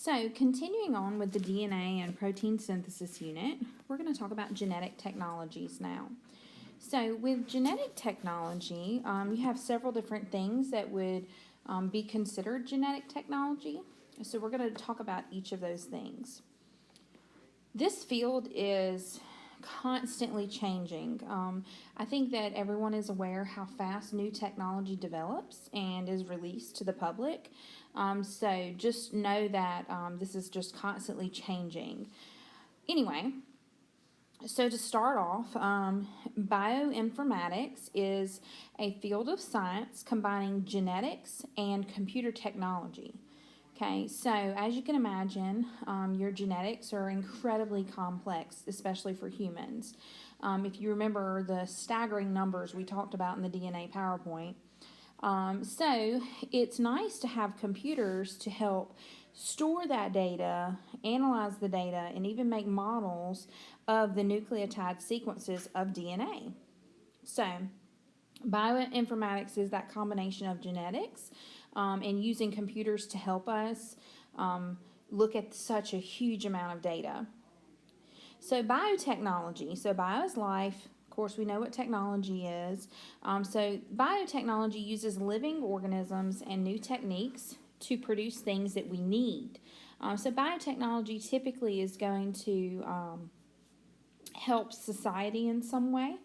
So, continuing on with the DNA and protein synthesis unit, we're going to talk about genetic technologies now. So, with genetic technology, you have several different things that would be considered genetic technology. So, we're going to talk about each of those things. This field is constantly changing. I think that everyone is aware how fast new technology develops and is released to the public. So just know that this is just constantly changing. Anyway, so to start off, bioinformatics is a field of science combining genetics and computer technology. Okay, so as you can imagine, your genetics are incredibly complex, especially for humans. If you remember the staggering numbers we talked about in the DNA PowerPoint, so it's nice to have computers to help store that data, analyze the data, and even make models of the nucleotide sequences of DNA. So bioinformatics is that combination of genetics and using computers to help us look at such a huge amount of data. So biotechnology, so bio is life. Of course, we know what technology is. So biotechnology uses living organisms and new techniques to produce things that we need. So biotechnology typically is going to help society in some way.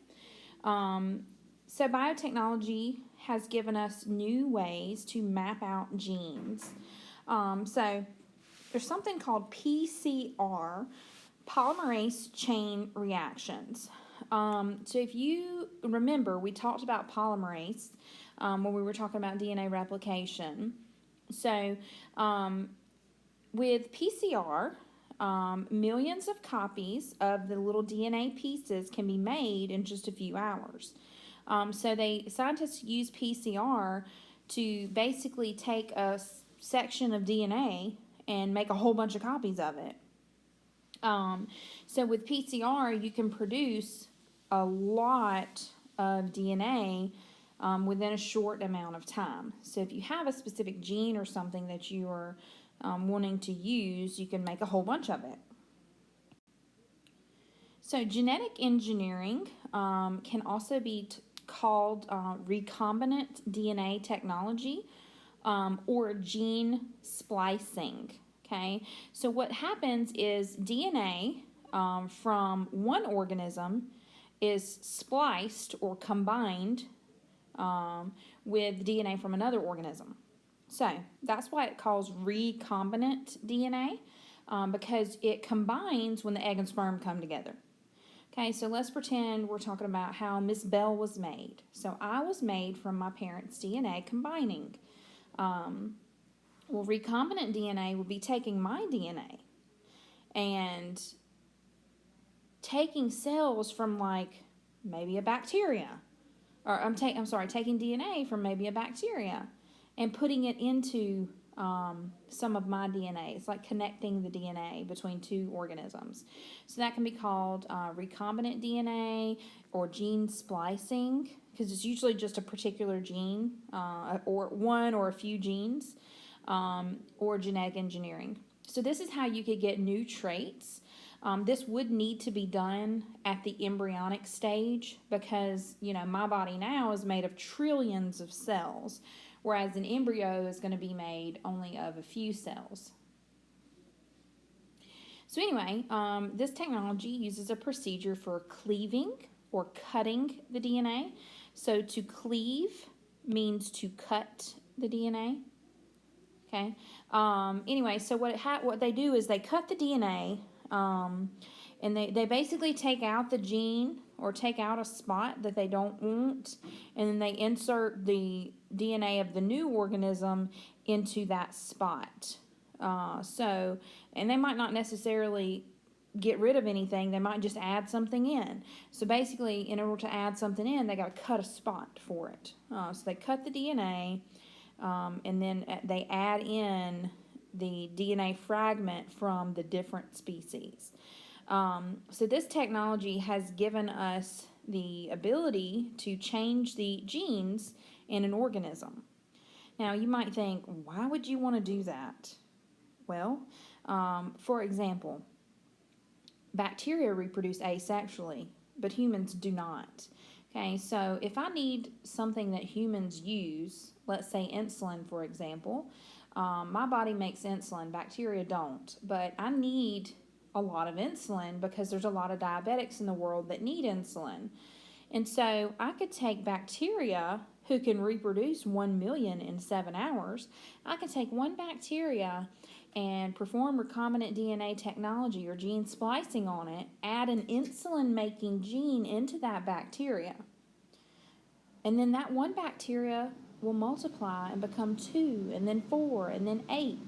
So biotechnology has given us new ways to map out genes. So there's something called PCR, polymerase chain reactions. So if you remember, we talked about polymerase when we were talking about DNA replication. So with PCR, millions of copies of the little DNA pieces can be made in just a few hours. So scientists use PCR to basically take a section of DNA and make a whole bunch of copies of it. So with PCR, you can produce a lot of DNA within a short amount of time. So if you have a specific gene or something that you are wanting to use, you can make a whole bunch of it. So genetic engineering can also be called recombinant DNA technology or gene splicing. Okay, so what happens is DNA from one organism is spliced or combined with DNA from another organism. So that's why it calls recombinant DNA because it combines when the egg and sperm come together. Okay, so let's pretend we're talking about how Miss Bell was made. So I was made from my parents' DNA combining. Well, recombinant DNA would be taking my DNA and taking cells from like maybe a bacteria, or taking DNA from maybe a bacteria and putting it into some of my DNA. It's like connecting the DNA between two organisms. So that can be called recombinant DNA or gene splicing because it's usually just a particular gene or one or a few genes or genetic engineering. So this is how you could get new traits. This would need to be done at the embryonic stage because, my body now is made of trillions of cells, whereas an embryo is going to be made only of a few cells. So anyway, this technology uses a procedure for cleaving or cutting the DNA. So to cleave means to cut the DNA. Okay. Anyway, so what they do is they cut the DNA, and they basically take out the gene or take out a spot that they don't want, and then they insert the DNA of the new organism into that spot. And they might not necessarily get rid of anything. They might just add something in. So basically, in order to add something in, they got to cut a spot for it. So they cut the DNA, and then they add in the DNA fragment from the different species. So this technology has given us the ability to change the genes in an organism. Now you might think, why would you want to do that? Well, for example, bacteria reproduce asexually, but humans do not. Okay, so if I need something that humans use, let's say insulin, for example, my body makes insulin, bacteria don't, but I need a lot of insulin because there's a lot of diabetics in the world that need insulin. And so I could take bacteria who can reproduce 1 million in 7 hours. I could take one bacteria and perform recombinant DNA technology or gene splicing on it, add an insulin making gene into that bacteria. And then that one bacteria will multiply and become 2, and then 4, and then 8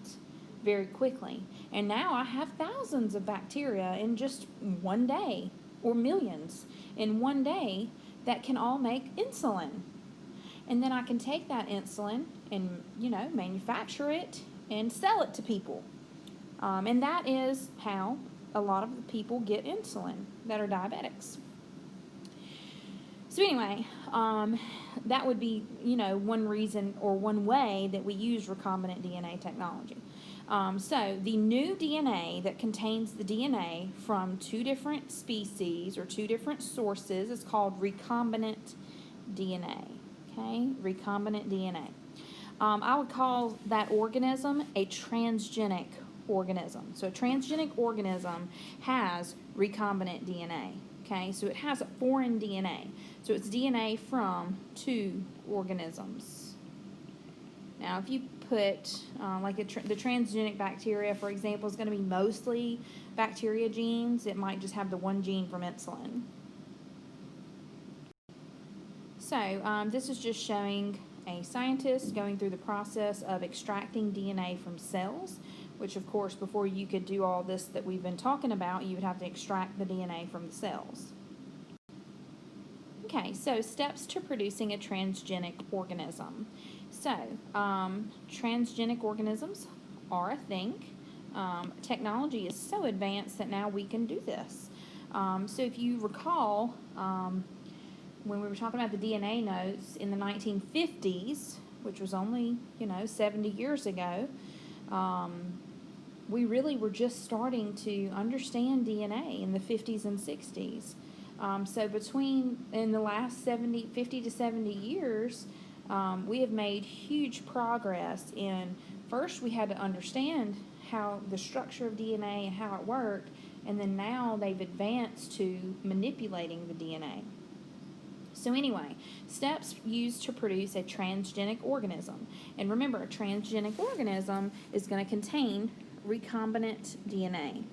very quickly. And now I have thousands of bacteria in just one day, or millions in one day, that can all make insulin. And then I can take that insulin and, manufacture it and sell it to people. And that is how a lot of the people get insulin that are diabetics. So anyway, that would be, one reason or one way that we use recombinant DNA technology. So the new DNA that contains the DNA from 2 different species or 2 different sources is called recombinant DNA. Okay, recombinant DNA. I would call that organism a transgenic organism. So a transgenic organism has recombinant DNA. Okay, so it has a foreign DNA. So it's DNA from 2 organisms. Now, if you put, the transgenic bacteria, for example, is going to be mostly bacteria genes. It might just have the one gene from insulin. So this is just showing a scientist going through the process of extracting DNA from cells, which, of course, before you could do all this that we've been talking about, you would have to extract the DNA from the cells. Okay, so steps to producing a transgenic organism. So, transgenic organisms are a thing. Technology is so advanced that now we can do this. So if you recall, when we were talking about the DNA notes in the 1950s, which was only, 70 years ago, we really were just starting to understand DNA in the 50s and 60s. So in the last 50 to 70 years, we have made huge progress in, first we had to understand how the structure of DNA and how it worked, and then now they've advanced to manipulating the DNA. So anyway, steps used to produce a transgenic organism. And remember, a transgenic organism is going to contain recombinant DNA.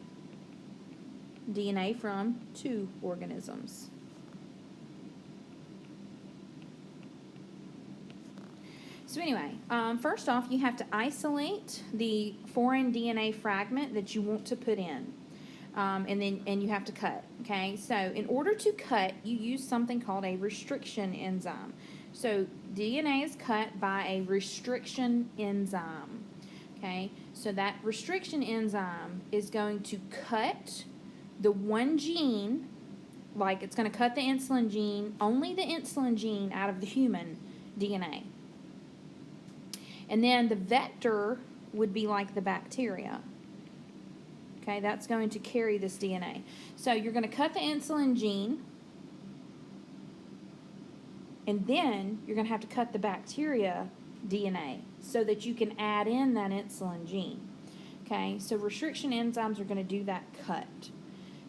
DNA from 2 organisms. So anyway, first off, you have to isolate the foreign DNA fragment that you want to put in. And you have to cut, okay? So in order to cut, you use something called a restriction enzyme. So DNA is cut by a restriction enzyme, okay? So that restriction enzyme is going to cut the one gene, like it's going to cut the insulin gene, only the insulin gene out of the human DNA. And then the vector would be like the bacteria. Okay, that's going to carry this DNA. So you're going to cut the insulin gene, and then you're going to have to cut the bacteria DNA so that you can add in that insulin gene. Okay, so restriction enzymes are going to do that cut.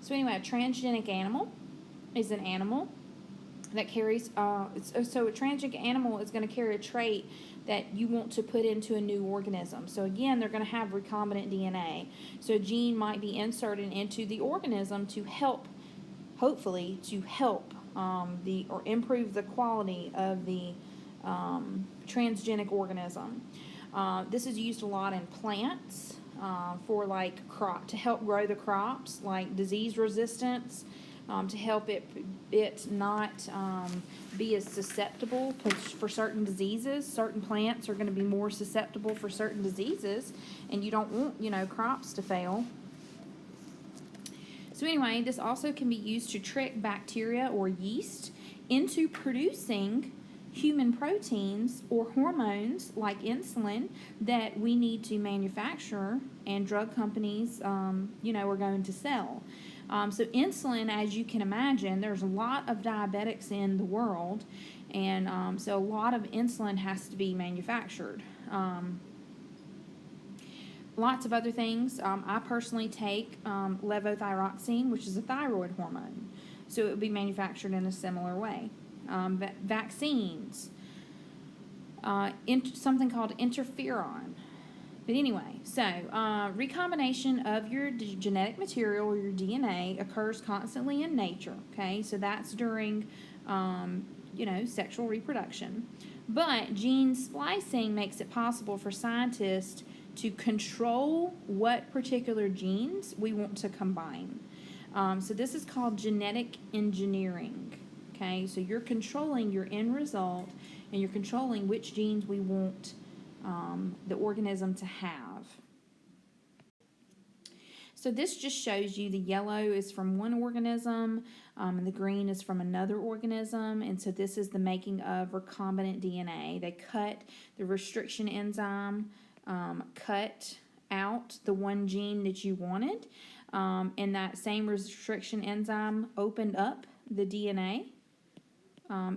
So anyway, a transgenic animal is an animal that carries, so a transgenic animal is going to carry a trait that you want to put into a new organism. So again, they're going to have recombinant DNA. So a gene might be inserted into the organism to help, hopefully, to help or improve the quality of the transgenic organism. This is used a lot in plants for like to help grow the crops, like disease resistance. To help it not be as susceptible for certain diseases. Certain plants are going to be more susceptible for certain diseases, and you don't want, crops to fail. So anyway, this also can be used to trick bacteria or yeast into producing human proteins or hormones like insulin that we need to manufacture and drug companies, are going to sell. So insulin, as you can imagine, there's a lot of diabetics in the world, and so a lot of insulin has to be manufactured. Lots of other things. I personally take levothyroxine, which is a thyroid hormone, so it would be manufactured in a similar way. Vaccines, something called interferon. But anyway, so recombination of your genetic material or your DNA occurs constantly in nature. Okay, so that's during, sexual reproduction. But gene splicing makes it possible for scientists to control what particular genes we want to combine. So this is called genetic engineering. Okay, so you're controlling your end result, and you're controlling which genes we want the organism to have. So this just shows you the yellow is from one organism, and the green is from another organism. And so this is the making of recombinant DNA. They cut the restriction enzyme, cut out the one gene that you wanted, and that same restriction enzyme opened up the DNA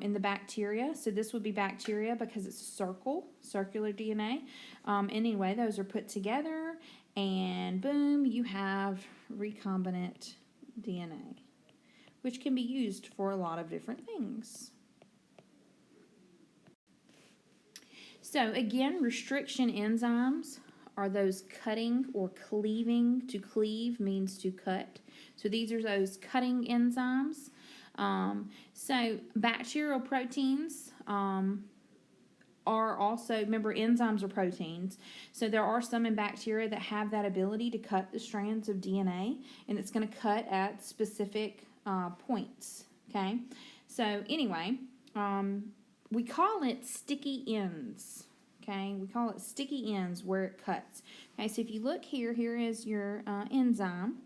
in the bacteria. So this would be bacteria because it's circular DNA. Anyway, those are put together, and boom, you have recombinant DNA, which can be used for a lot of different things. So again, restriction enzymes are those cutting or cleaving. To cleave means to cut. So these are those cutting enzymes. So bacterial proteins are also, remember, enzymes are proteins. So there are some in bacteria that have that ability to cut the strands of DNA, and it's going to cut at specific points. Okay, so anyway, we call it sticky ends. Okay, we call it sticky ends where it cuts. Okay, so if you look here, here is your enzyme,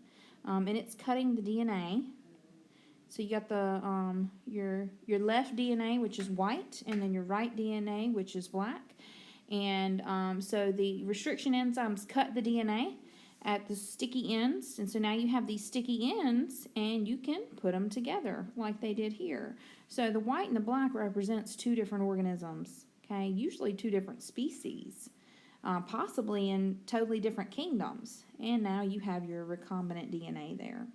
and it's cutting the DNA. So you got the your left DNA, which is white, and then your right DNA, which is black. And so the restriction enzymes cut the DNA at the sticky ends, and so now you have these sticky ends, and you can put them together like they did here. So the white and the black represents two different organisms. Okay, usually two different species, possibly in totally different kingdoms. And now you have your recombinant DNA there.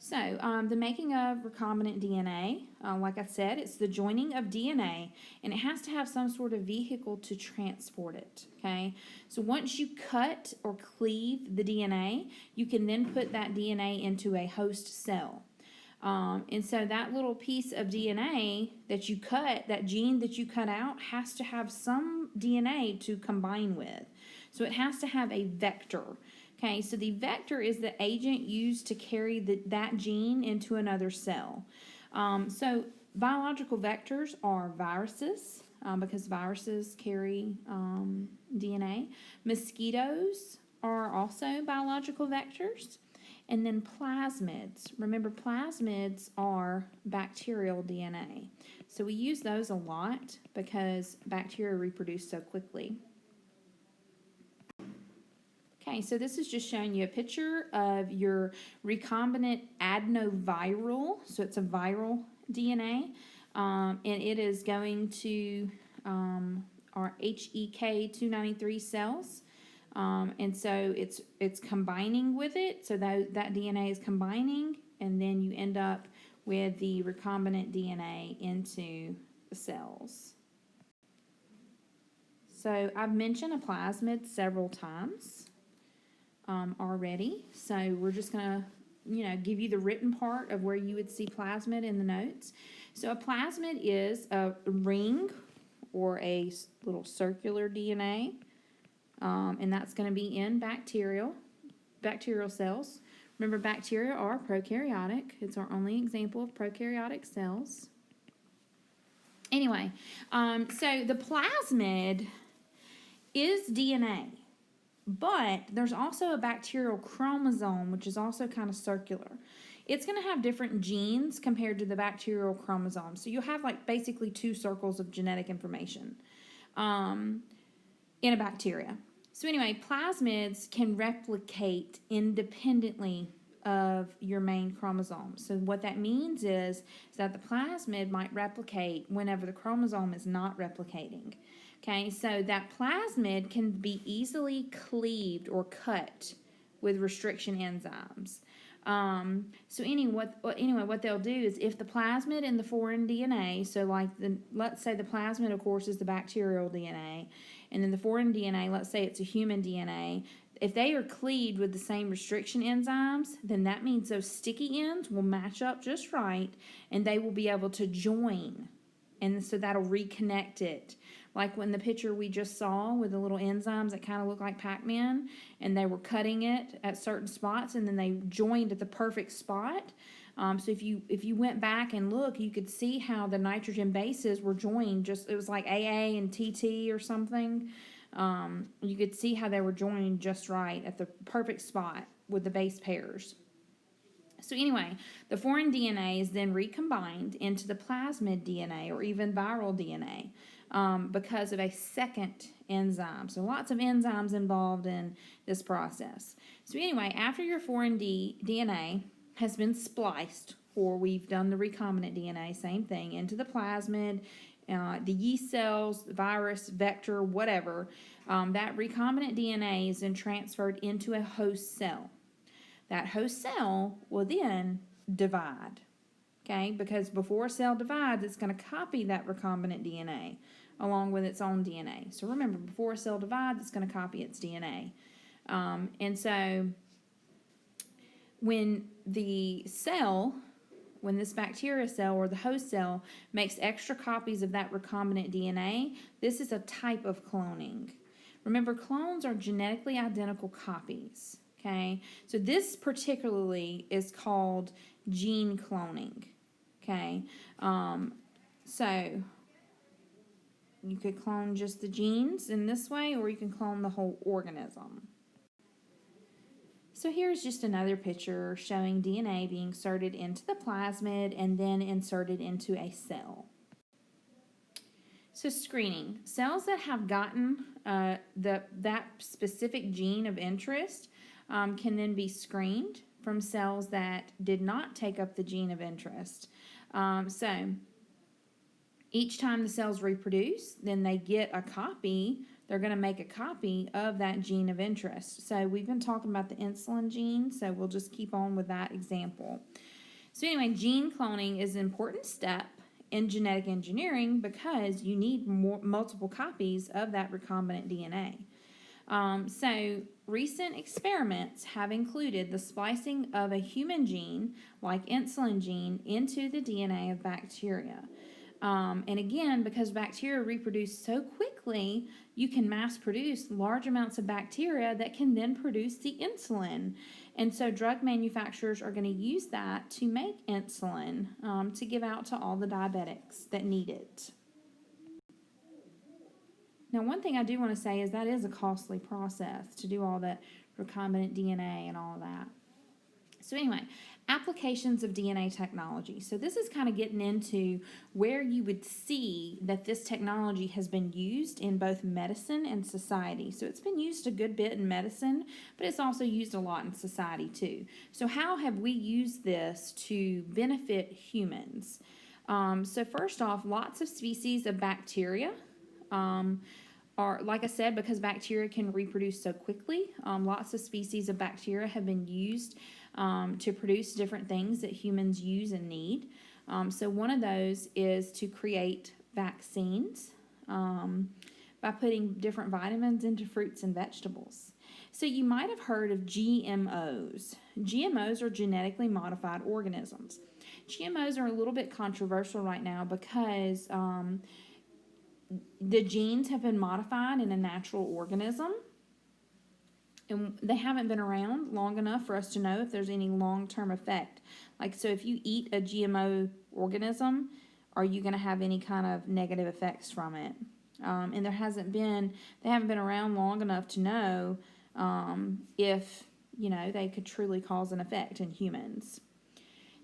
So, the making of recombinant DNA, like I said, it's the joining of DNA, and it has to have some sort of vehicle to transport it, okay? So once you cut or cleave the DNA, you can then put that DNA into a host cell. And so that little piece of DNA that you cut, that gene that you cut out, has to have some DNA to combine with. So it has to have a vector. Okay, so the vector is the agent used to carry that gene into another cell. So biological vectors are viruses, because viruses carry DNA. Mosquitoes are also biological vectors. And then plasmids. Remember, plasmids are bacterial DNA. So we use those a lot because bacteria reproduce so quickly. Okay, so this is just showing you a picture of your recombinant adenoviral. So it's a viral DNA, and it is going to our HEK 293 cells. And so it's combining with it. So that DNA is combining, and then you end up with the recombinant DNA into the cells. So I've mentioned a plasmid several times already. So we're just going to, give you the written part of where you would see plasmid in the notes. So a plasmid is a ring or a little circular DNA. And that's going to be in bacterial cells. Remember, bacteria are prokaryotic. It's our only example of prokaryotic cells. Anyway, so the plasmid is DNA, but there's also a bacterial chromosome, which is also kind of circular. it's going to have different genes compared to the bacterial chromosome. So you'll have like basically two circles of genetic information in a bacteria. So anyway, plasmids can replicate independently of your main chromosome. So what that means is that the plasmid might replicate whenever the chromosome is not replicating. Okay, so that plasmid can be easily cleaved or cut with restriction enzymes. So anyway, what they'll do is if the plasmid and the foreign DNA, so like let's say the plasmid, of course, is the bacterial DNA, and then the foreign DNA, let's say it's a human DNA, if they are cleaved with the same restriction enzymes, then that means those sticky ends will match up just right, and they will be able to join. And so that'll reconnect it. Like when the picture we just saw with the little enzymes that kind of look like Pac-Man, and they were cutting it at certain spots, and then they joined at the perfect spot. So if you went back and look, you could see how the nitrogen bases were joined. It was like AA and TT or something. You could see how they were joined just right at the perfect spot with the base pairs. So anyway, the foreign DNA is then recombined into the plasmid DNA or even viral DNA because of a second enzyme. So lots of enzymes involved in this process. So anyway, after your foreign DNA has been spliced, or we've done the recombinant DNA, same thing, into the plasmid, the yeast cells, the virus, vector, whatever, that recombinant DNA is then transferred into a host cell. That host cell will then divide, okay? Because before a cell divides, it's going to copy that recombinant DNA along with its own DNA. So remember, before a cell divides, it's going to copy its DNA. And so when this bacteria cell or the host cell makes extra copies of that recombinant DNA, this is a type of cloning. Remember, clones are genetically identical copies. Okay, so this particularly is called gene cloning. Okay, so you could clone just the genes in this way, or you can clone the whole organism. So here's just another picture showing DNA being inserted into the plasmid and then inserted into a cell. So screening. Cells that have gotten that specific gene of interest can then be screened from cells that did not take up the gene of interest. So each time the cells reproduce, then they get a copy. They're going to make a copy of that gene of interest. So we've been talking about the insulin gene, so we'll just keep on with that example. So anyway, gene cloning is an important step in genetic engineering because you need multiple copies of that recombinant DNA. So recent experiments have included the splicing of a human gene, like insulin gene, into the DNA of bacteria. And again, because bacteria reproduce so quickly, you can mass produce large amounts of bacteria that can then produce the insulin. And so drug manufacturers are going to use that to make insulin to give out to all the diabetics that need it. Now, one thing I do want to say is that is a costly process to do all that recombinant DNA and all of that. So anyway, applications of DNA technology. So this is kind of getting into where you would see that this technology has been used in both medicine and society. So it's been used a good bit in medicine, but it's also used a lot in society too. So how have we used this to benefit humans? So first off, lots of species of bacteria are, like I said, because bacteria can reproduce so quickly, lots of species of bacteria have been used to produce different things that humans use and need. So one of those is to create vaccines by putting different vitamins into fruits and vegetables. So you might have heard of GMOs. GMOs are genetically modified organisms. GMOs are a little bit controversial right now because the genes have been modified in a natural organism, and they haven't been around long enough for us to know if there's any long-term effect. Like, so if you eat a GMO organism, are you going to have any kind of negative effects from it? And they haven't been around long enough to know if, they could truly cause an effect in humans.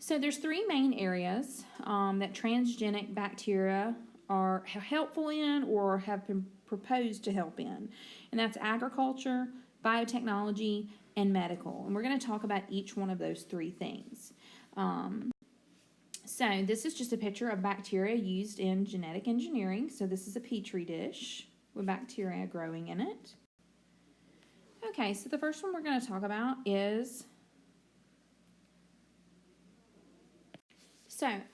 So there's three main areas that transgenic bacteria are helpful in or have been proposed to help in, and that's agriculture, biotechnology, and medical. And we're going to talk about each one of those three things. So this is just a picture of bacteria used in genetic engineering. So this is a petri dish with bacteria growing in it. Okay, so the first one we're going to talk about is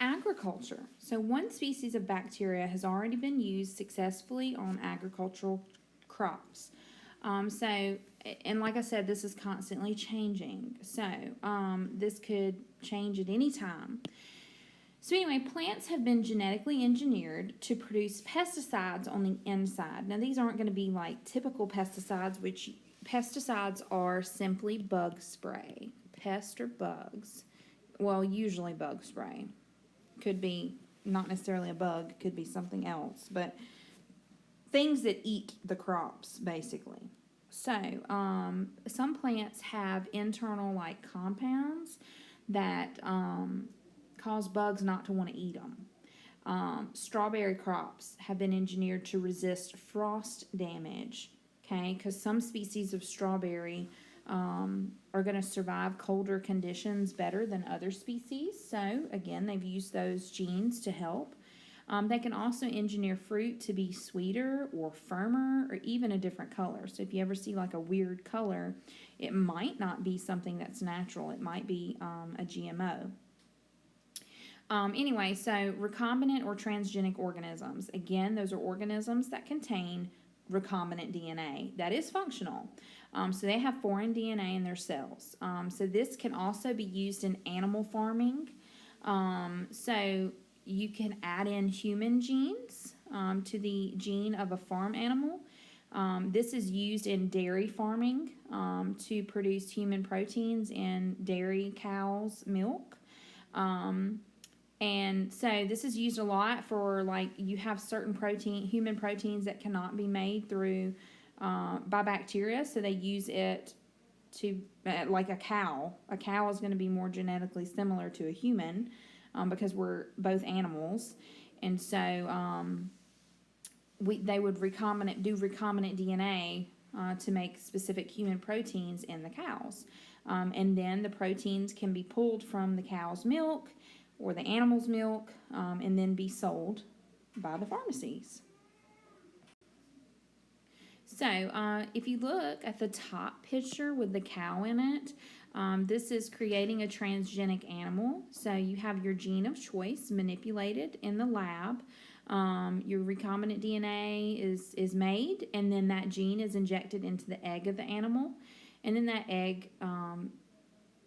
agriculture. So one species of bacteria has already been used successfully on agricultural crops. And like I said, this is constantly changing. So this could change at any time. So anyway, plants have been genetically engineered to produce pesticides on the inside. Now these aren't going to be like typical pesticides, which pesticides are simply bug spray. Pest or bugs. Well, usually bug spray. Could be not necessarily a bug, could be something else, but things that eat the crops, basically. So, some plants have internal like compounds that cause bugs not to want to eat them. Strawberry crops have been engineered to resist frost damage, okay, because some species of strawberry are going to survive colder conditions better than other species. So, again, they've used those genes to help. They can also engineer fruit to be sweeter or firmer or even a different color. So, if you ever see like a weird color, it might not be something that's natural, it might be a GMO. Anyway, so recombinant or transgenic organisms. Again, those are organisms that contain recombinant DNA that is functional. So they have foreign DNA in their cells. So this can also be used in animal farming. So you can add in human genes to the gene of a farm animal. This is used in dairy farming to produce human proteins in dairy cows' milk. And so this is used a lot for like you have certain human proteins that cannot be made through by bacteria, so they use it to like a cow. A cow is going to be more genetically similar to a human because we're both animals, and so they would do recombinant DNA to make specific human proteins in the cows, and then the proteins can be pulled from the cow's milk or the animal's milk, and then be sold by the pharmacies. So if you look at the top picture with the cow in it, this is creating a transgenic animal. So you have your gene of choice manipulated in the lab. Your recombinant DNA is made, and then that gene is injected into the egg of the animal. And then that egg,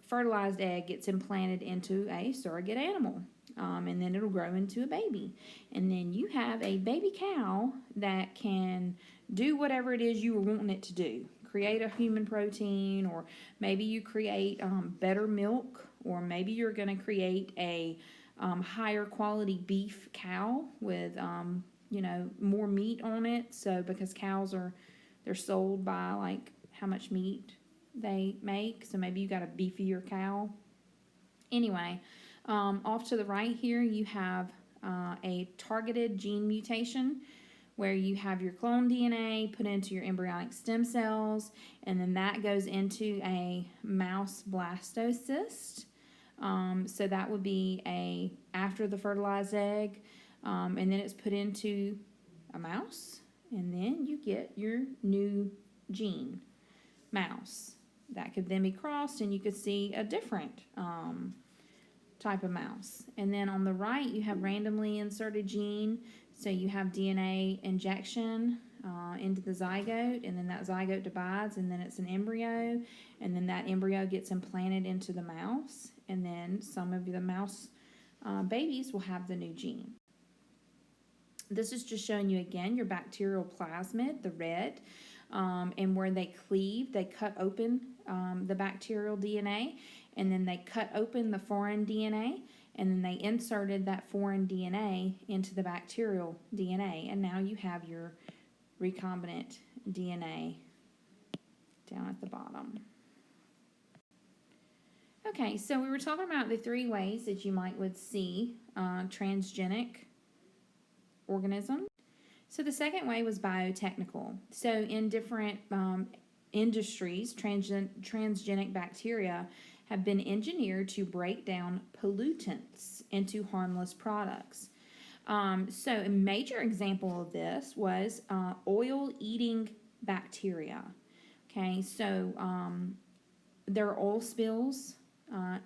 fertilized egg, gets implanted into a surrogate animal. And then it'll grow into a baby. And then you have a baby cow that can do whatever it is you were wanting it to do. Create a human protein, or maybe you create better milk, or maybe you're going to create a higher quality beef cow with more meat on it. So because cows they're sold by like how much meat they make. So maybe you got a beefier cow. Anyway, off to the right here you have a targeted gene mutation where you have your clone DNA put into your embryonic stem cells, and then that goes into a mouse blastocyst. So that would be after the fertilized egg, and then it's put into a mouse, and then you get your new gene, mouse. That could then be crossed, and you could see a different type of mouse. And then on the right, you have randomly inserted gene. So you have DNA injection into the zygote, and then that zygote divides, and then it's an embryo, and then that embryo gets implanted into the mouse, and then some of the mouse babies will have the new gene. This is just showing you again your bacterial plasmid, the red, and where they cleave, they cut open the bacterial DNA, and then they cut open the foreign DNA, and then they inserted that foreign DNA into the bacterial DNA, and now you have your recombinant DNA down at the bottom. Okay, so we were talking about the three ways that you would see transgenic organisms. So the second way was biotechnical. So in different industries, transgenic bacteria have been engineered to break down pollutants into harmless products. So a major example of this was oil-eating bacteria. Okay, so there are oil spills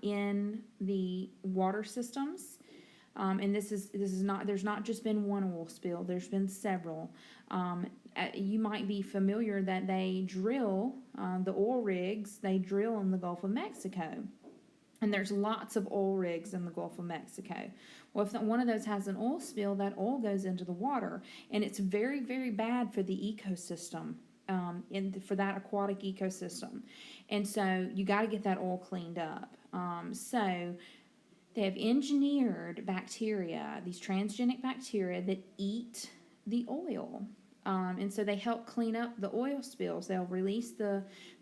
in the water systems. And this is not, there's not just been one oil spill, there's been several. You might be familiar that they drill, the oil rigs, they drill in the Gulf of Mexico. And there's lots of oil rigs in the Gulf of Mexico. Well, if one of those has an oil spill, that oil goes into the water. And it's very, very bad for the ecosystem, for that aquatic ecosystem. And so you got to get that oil cleaned up. So they have engineered bacteria, these transgenic bacteria that eat the oil. And so they help clean up the oil spills. They'll release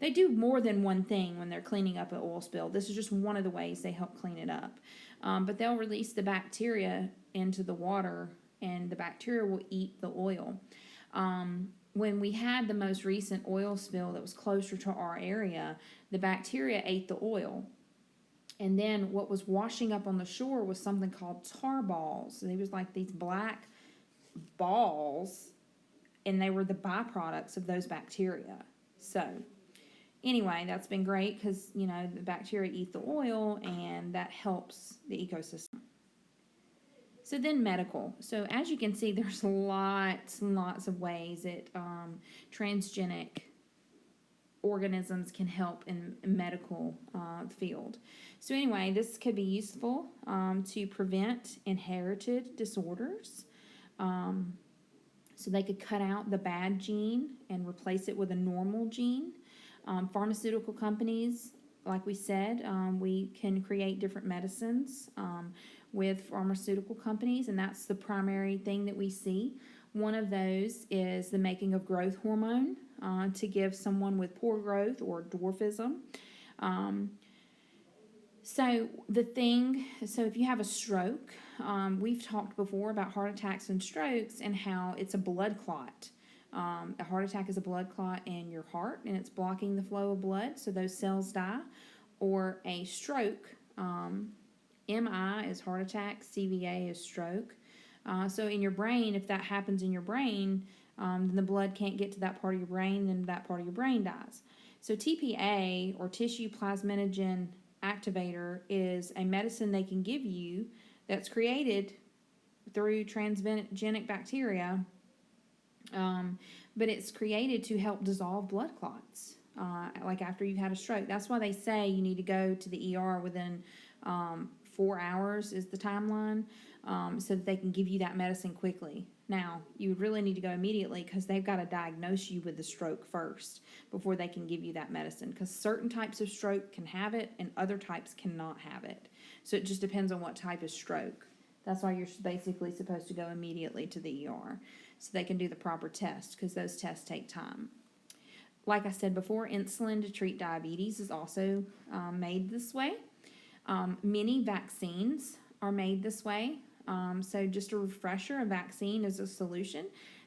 they do more than one thing when they're cleaning up an oil spill. This is just one of the ways they help clean it up. But they'll release the bacteria into the water, and the bacteria will eat the oil. When we had the most recent oil spill that was closer to our area, the bacteria ate the oil. And then what was washing up on the shore was something called tar balls. They was like these black balls, and they were the byproducts of those bacteria. So anyway, that's been great because, the bacteria eat the oil, and that helps the ecosystem. So then medical. So as you can see, there's lots and lots of ways that transgenic organisms can help in medical field. So anyway, this could be useful to prevent inherited disorders. So they could cut out the bad gene and replace it with a normal gene. Pharmaceutical companies, like we said, we can create different medicines with pharmaceutical companies, and that's the primary thing that we see. One of those is the making of growth hormone to give someone with poor growth or dwarfism. So if you have a stroke, we've talked before about heart attacks and strokes and how it's a blood clot. A heart attack is a blood clot in your heart, and it's blocking the flow of blood, so those cells die. Or a stroke, MI is heart attack, CVA is stroke. So in your brain, if that happens in your brain, then the blood can't get to that part of your brain, then that part of your brain dies. So TPA, or tissue plasminogen activator, is a medicine they can give you that's created through transgenic bacteria, but it's created to help dissolve blood clots, like after you've had a stroke. That's why they say you need to go to the ER within 4 hours is the timeline, so that they can give you that medicine quickly. Now, you would really need to go immediately because they've got to diagnose you with the stroke first before they can give you that medicine, because certain types of stroke can have it and other types cannot have it. So it just depends on what type of stroke. That's why you're basically supposed to go immediately to the ER so they can do the proper test, because those tests take time. Like I said before, insulin to treat diabetes is also made this way. Many vaccines are made this way. So just a refresher, a vaccine is a solution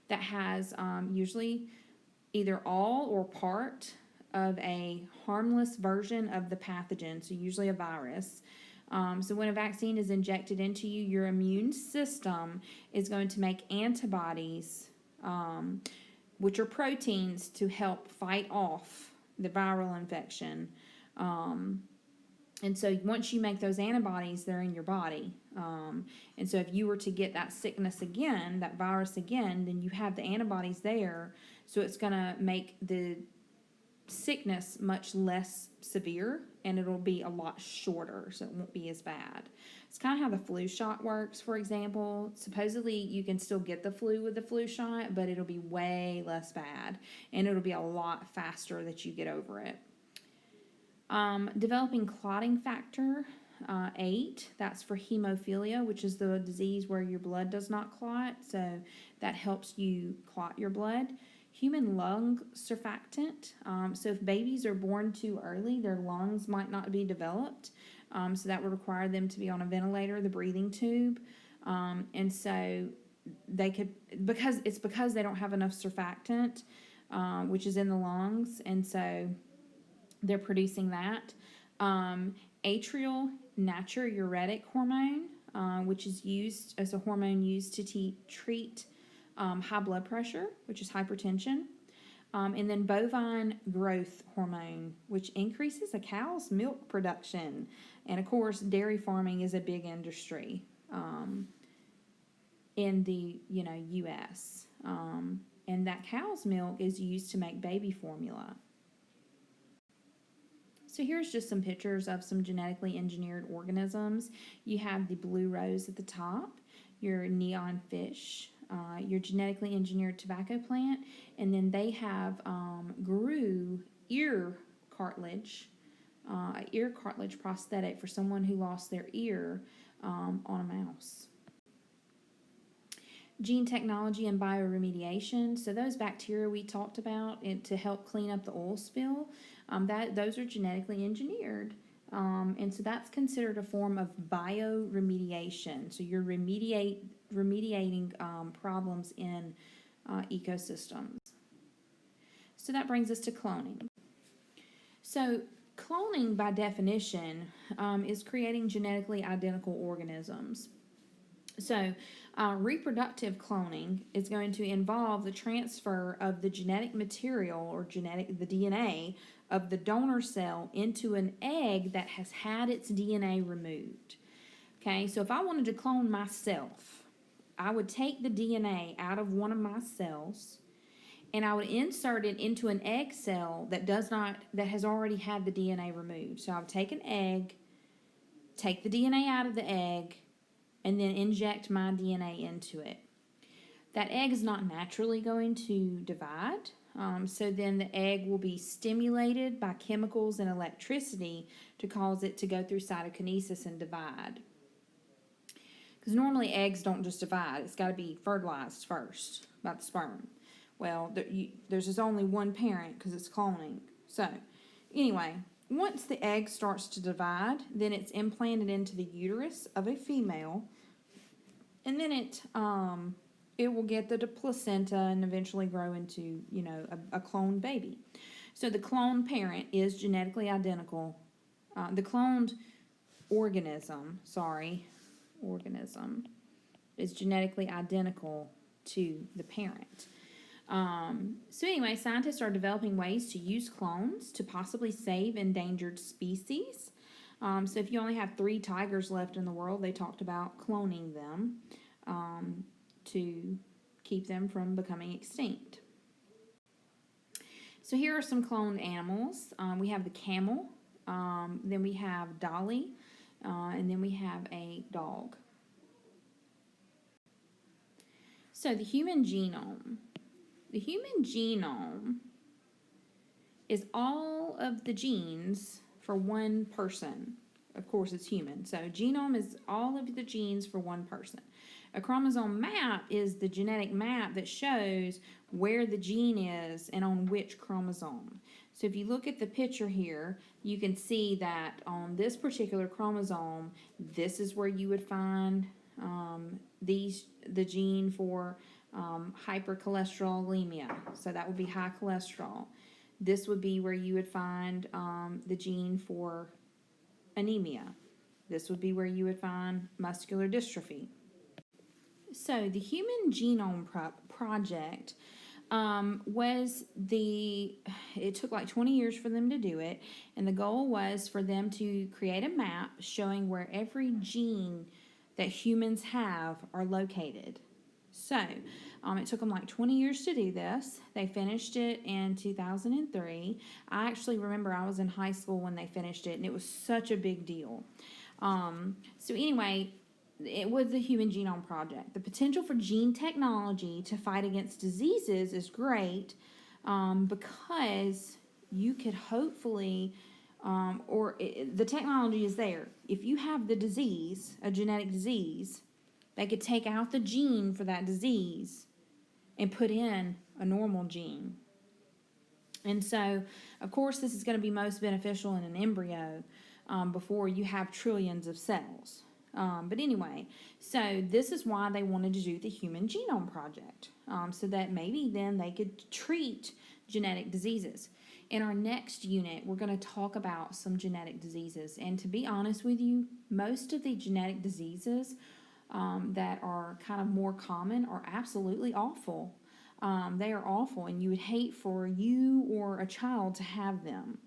that has usually either all or part of a harmless version of the pathogen, so usually a virus. So when a vaccine is injected into you, your immune system is going to make antibodies, which are proteins to help fight off the viral infection. And so once you make those antibodies, they're in your body. And so if you were to get that sickness again, that virus again, then you have the antibodies there. So it's going to make the sickness much less severe, and it'll be a lot shorter, so it won't be as bad. It's kind of how the flu shot works, for example. Supposedly you can still get the flu with the flu shot, but it'll be way less bad, and it'll be a lot faster that you get over it. Developing clotting factor 8, that's for hemophilia, which is the disease where your blood does not clot, so that helps you clot your blood. human lung surfactant. So if babies are born too early, their lungs might not be developed. So that would require them to be on a ventilator, the breathing tube. And so they could, because they don't have enough surfactant, which is in the lungs, and so they're producing that. Atrial natriuretic hormone, which is used as a hormone used to treat high blood pressure, which is hypertension. And then bovine growth hormone, which increases a cow's milk production. And of course, dairy farming is a big industry in the U.S. And that cow's milk is used to make baby formula. So here's just some pictures of some genetically engineered organisms. You have the blue rose at the top, your neon fish, your genetically engineered tobacco plant, and then they have GRU ear cartilage, ear cartilage prosthetic for someone who lost their ear on a mouse. Gene technology and bioremediation. So those bacteria we talked about to help clean up the oil spill, those are genetically engineered. And so that's considered a form of bioremediation. So you're remediating problems in ecosystems. So that brings us to cloning. So cloning, by definition, is creating genetically identical organisms. So reproductive cloning is going to involve the transfer of the genetic material or the DNA of the donor cell into an egg that has had its DNA removed. Okay, so if I wanted to clone myself, I would take the DNA out of one of my cells and I would insert it into an egg cell that has already had the DNA removed. So I would take an egg, take the DNA out of the egg, and then inject my DNA into it. That egg is not naturally going to divide, so then the egg will be stimulated by chemicals and electricity to cause it to go through cytokinesis and divide. Because normally eggs don't just divide, it's got to be fertilized first by the sperm. Well, there's just only one parent because it's cloning. So, anyway, once the egg starts to divide, then it's implanted into the uterus of a female, and then it will get the placenta and eventually grow into, a cloned baby. So the cloned parent is genetically identical. The cloned organism is genetically identical to the parent. So anyway, scientists are developing ways to use clones to possibly save endangered species. So if you only have 3 tigers left in the world, they talked about cloning them to keep them from becoming extinct. So here are some cloned animals. We have the camel, then we have Dolly, and then we have a dog. So the human genome. The human genome is all of the genes for one person. Of course, it's human. So genome is all of the genes for one person. A chromosome map is the genetic map that shows where the gene is and on which chromosome. So if you look at the picture here, you can see that on this particular chromosome, this is where you would find the gene for hypercholesterolemia. So that would be high cholesterol. This would be where you would find the gene for anemia. This would be where you would find muscular dystrophy. So the Human Genome Project it took like 20 years for them to do it, and the goal was for them to create a map showing where every gene that humans have are located. So it took them like 20 years to do this. They finished it in 2003. I actually remember I was in high school when they finished it, and it was such a big deal. So anyway, it was the Human Genome Project. The potential for gene technology to fight against diseases is great because you could hopefully, the technology is there. If you have the disease, a genetic disease, they could take out the gene for that disease and put in a normal gene. And so, of course, this is going to be most beneficial in an embryo before you have trillions of cells. But anyway, so this is why they wanted to do the Human Genome Project, so that maybe then they could treat genetic diseases. In our next unit, we're going to talk about some genetic diseases. And to be honest with you, most of the genetic diseases that are kind of more common are absolutely awful. They are awful, and you would hate for you or a child to have them.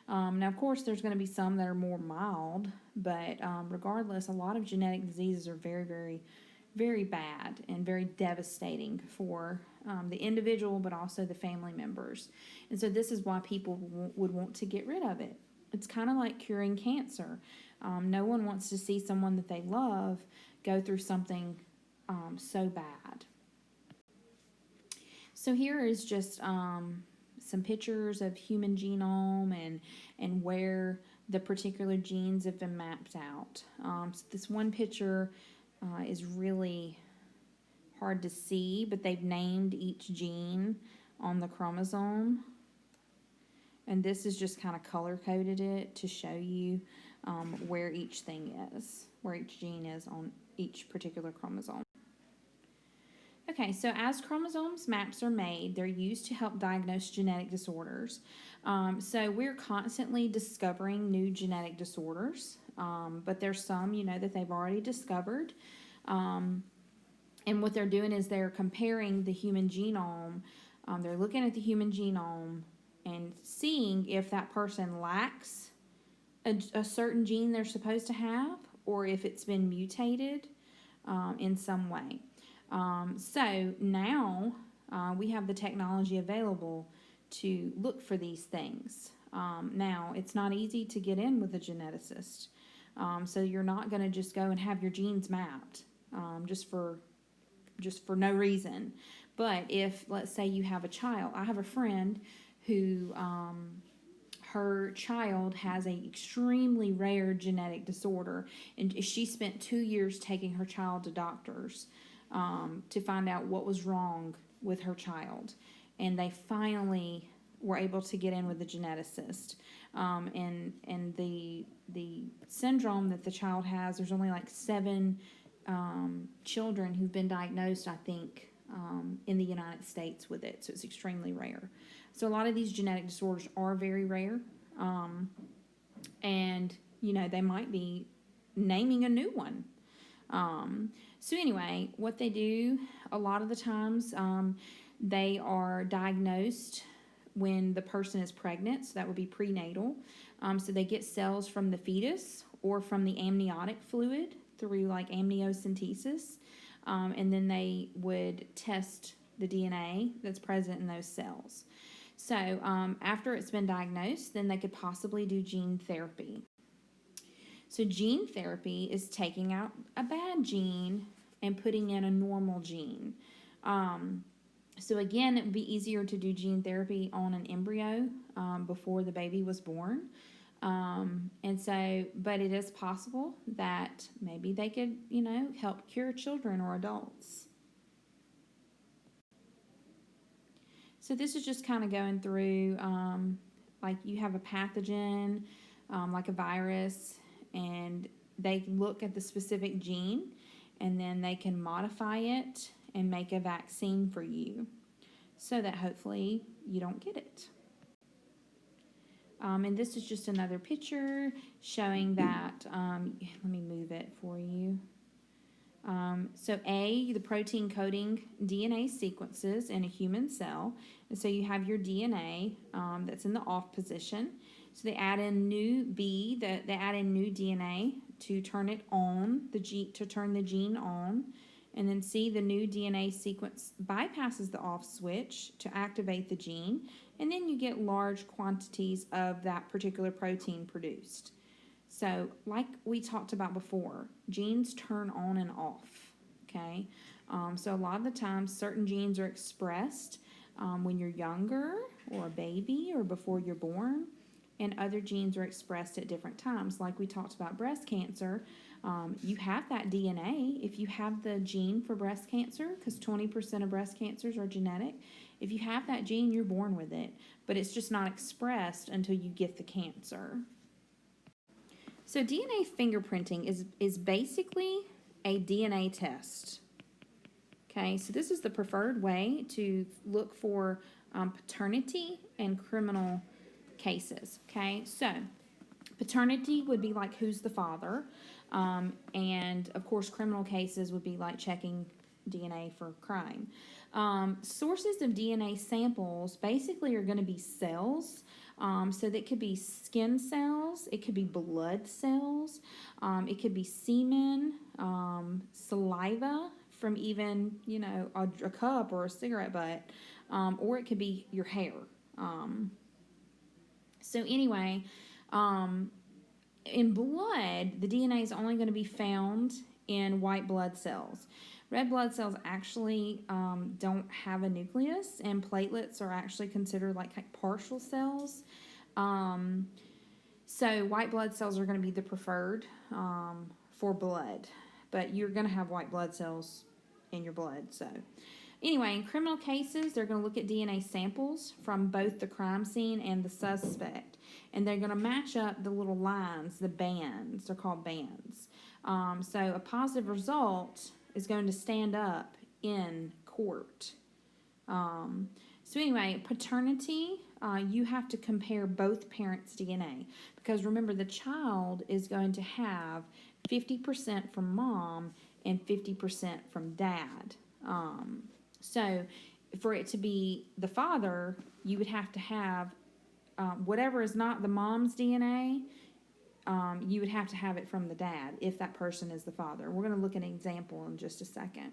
Now, of course, there's going to be some that are more mild, but regardless, a lot of genetic diseases are very, very, very bad and very devastating for the individual, but also the family members. And so this is why people would want to get rid of it. It's kind of like curing cancer. No one wants to see someone that they love go through something so bad. So here is just some pictures of human genome and where the particular genes have been mapped out. So this one picture is really hard to see, but they've named each gene on the chromosome. And this is just kind of color-coded it to show you where each thing is, where each gene is on each particular chromosome. Okay, so as chromosomes maps are made, they're used to help diagnose genetic disorders. So we're constantly discovering new genetic disorders, but there's some, that they've already discovered. And what they're doing is they're comparing the human genome. They're looking at the human genome and seeing if that person lacks a certain gene they're supposed to have, or if it's been mutated in some way. So now we have the technology available to look for these things. Now, it's not easy to get in with a geneticist. So you're not going to just go and have your genes mapped just for no reason. But if, let's say, you have a child. I have a friend who her child has an extremely rare genetic disorder, and she spent 2 years taking her child to doctors to find out what was wrong with her child. And they finally were able to get in with the geneticist. And the syndrome that the child has, there's only like 7 children who've been diagnosed, I think, in the United States with it. So it's extremely rare. So a lot of these genetic disorders are very rare. And, they might be naming a new one. So anyway, what they do a lot of the times, they are diagnosed when the person is pregnant, so that would be prenatal. So they get cells from the fetus or from the amniotic fluid through like amniocentesis, and then they would test the DNA that's present in those cells. So after it's been diagnosed, then they could possibly do gene therapy. So gene therapy is taking out a bad gene and putting in a normal gene. So again, it would be easier to do gene therapy on an embryo before the baby was born. But it is possible that maybe they could, help cure children or adults. So this is just kind of going through, like you have a pathogen, like a virus, and they look at the specific gene, and then they can modify it and make a vaccine for you so that hopefully you don't get it. And this is just another picture showing that, let me move it for you. So the protein coding DNA sequences in a human cell. And so you have your DNA that's in the off position. So they add in new they add in new DNA to turn it on, to turn the gene on. And then C, the new DNA sequence bypasses the off switch to activate the gene. And then you get large quantities of that particular protein produced. So like we talked about before, genes turn on and off, okay? So a lot of the times certain genes are expressed when you're younger or a baby or before you're born, and other genes are expressed at different times. Like we talked about breast cancer, you have that DNA if you have the gene for breast cancer, because 20% of breast cancers are genetic. If you have that gene, you're born with it, but it's just not expressed until you get the cancer. So DNA fingerprinting is basically a DNA test. Okay, so this is the preferred way to look for paternity and criminal cases. Okay, so paternity would be like who's the father, and of course criminal cases would be like checking DNA for crime. Sources of DNA samples basically are going to be cells. So that could be skin cells, it could be blood cells, it could be semen, saliva from even, a cup or a cigarette butt, or it could be your hair. So anyway, in blood, the DNA is only going to be found in white blood cells. Red blood cells actually don't have a nucleus, and platelets are actually considered like partial cells. So white blood cells are going to be the preferred for blood, but you're going to have white blood cells in your blood. So anyway, in criminal cases, they're going to look at DNA samples from both the crime scene and the suspect, and they're going to match up the little lines, the bands. They're called bands. So a positive result is going to stand up in court. So anyway, paternity, you have to compare both parents' DNA, because remember, the child is going to have 50% from mom and 50% from dad. So for it to be the father, you would have to have whatever is not the mom's DNA, you would have to have it from the dad if that person is the father. We're going to look at an example in just a second.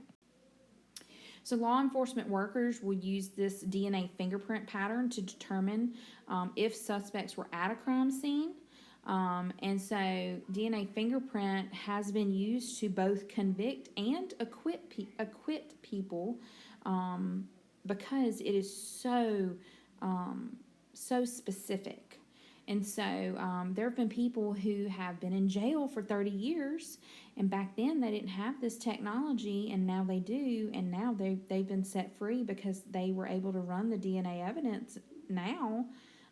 So law enforcement workers will use this DNA fingerprint pattern to determine if suspects were at a crime scene. And so DNA fingerprint has been used to both convict and acquit people because it is so specific. And so there have been people who have been in jail for 30 years, and back then they didn't have this technology, and now they do, and now they've been set free because they were able to run the DNA evidence now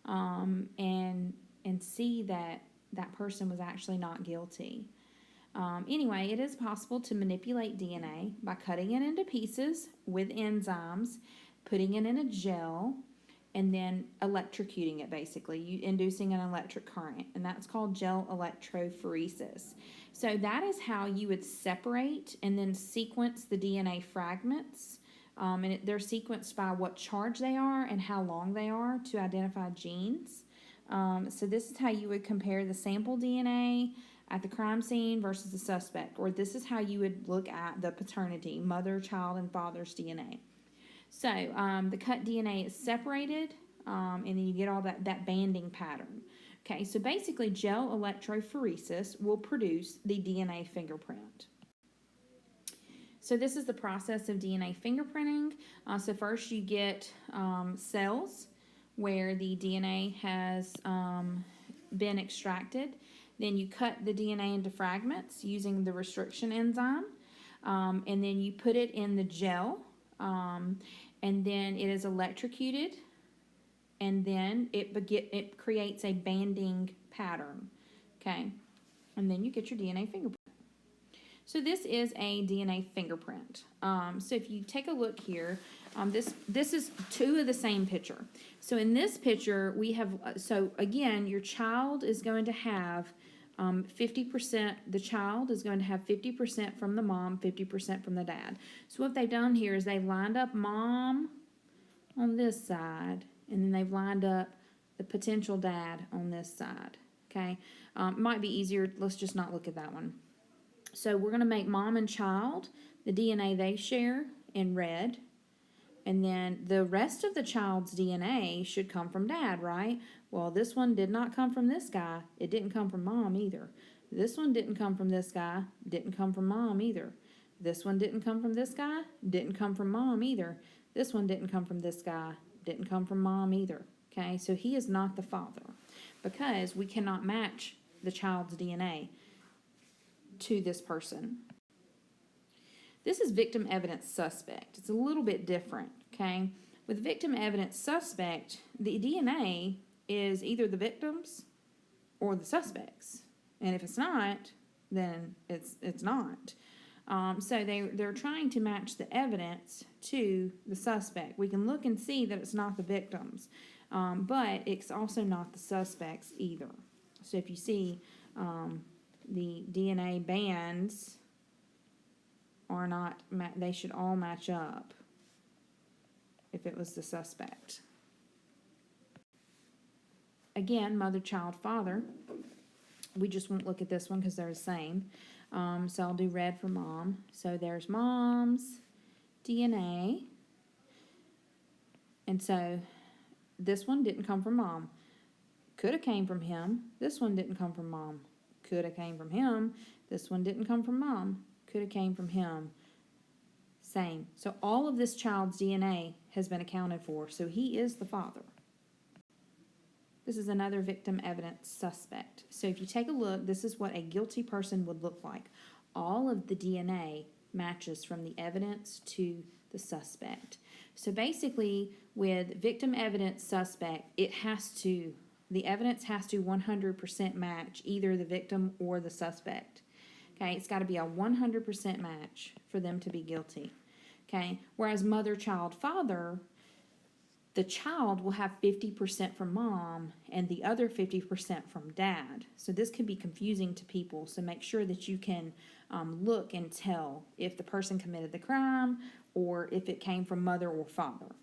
and see that that person was actually not guilty. Anyway, it is possible to manipulate DNA by cutting it into pieces with enzymes, putting it in a gel, and then electrocuting it, basically, inducing an electric current, and that's called gel electrophoresis. So that is how you would separate and then sequence the DNA fragments, and they're sequenced by what charge they are and how long they are to identify genes. So this is how you would compare the sample DNA at the crime scene versus the suspect, or this is how you would look at the paternity, mother, child, and father's DNA. So the cut DNA is separated, and then you get all that banding pattern. Okay, so basically gel electrophoresis will produce the DNA fingerprint. So this is the process of DNA fingerprinting. So first you get cells where the DNA has been extracted. Then you cut the DNA into fragments using the restriction enzyme, and then you put it in the gel, and then it is electrocuted, and then it creates a banding pattern, okay? And then you get your DNA fingerprint. So this is a DNA fingerprint. So if you take a look here, this is two of the same picture. So in this picture, we have, so again, your child is going to have 50%, the child is going to have 50% from the mom, 50% from the dad. So what they've done here is they've lined up mom on this side, and then they've lined up the potential dad on this side, okay? Might be easier, let's just not look at that one. So we're going to make mom and child, the DNA they share, in red. And then the rest of the child's DNA should come from dad, right? Well, this one did not come from this guy. It didn't come from mom either. This one didn't come from this guy. Didn't come from mom either. This one didn't come from this guy. Didn't come from mom either. This one didn't come from this guy. Didn't come from mom either. Okay, so he is not the father because we cannot match the child's DNA to this person. This is victim evidence suspect. It's a little bit different, okay? With victim evidence suspect, the DNA is either the victim's or the suspect's. And if it's not, then it's not. So they're trying to match the evidence to the suspect. We can look and see that it's not the victims, but it's also not the suspects either. So if you see the DNA bands are not, they should all match up if it was the suspect. Again, mother, child, father. We just won't look at this one because they're the same. So I'll do red for mom. So there's mom's DNA. And so this one didn't come from mom. Could have came from him. This one didn't come from mom. Could have came from him. This one didn't come from mom. Could have came from him. Same. So all of this child's DNA has been accounted for. So he is the father. This is another victim evidence suspect. So if you take a look, this is what a guilty person would look like. All of the DNA matches from the evidence to the suspect. So basically, with victim evidence suspect, the evidence has to 100% match either the victim or the suspect. Okay, it's got to be a 100% match for them to be guilty. Okay, whereas mother, child, father, the child will have 50% from mom and the other 50% from dad. So this could be confusing to people. So make sure that you can look and tell if the person committed the crime or if it came from mother or father.